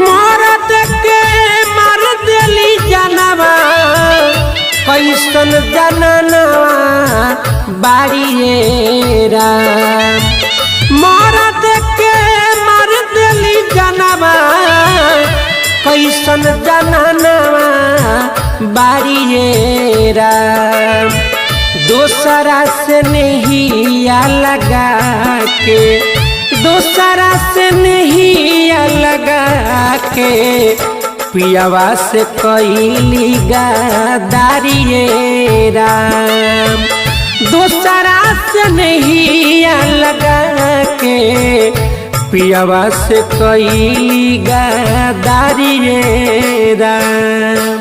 मरद के मार देली जानवा कैसन जननवा बाड़िए राम। मरद के मार देली जानवा कैसन जननवा बाड़िए राम। दोसरा से नहिया लगा के, दोसरा से नहिया लगा के पियावा से कैली गदारिए राम। दोसरा से नहिया लगा के पियावा से कैली गदारिए राम।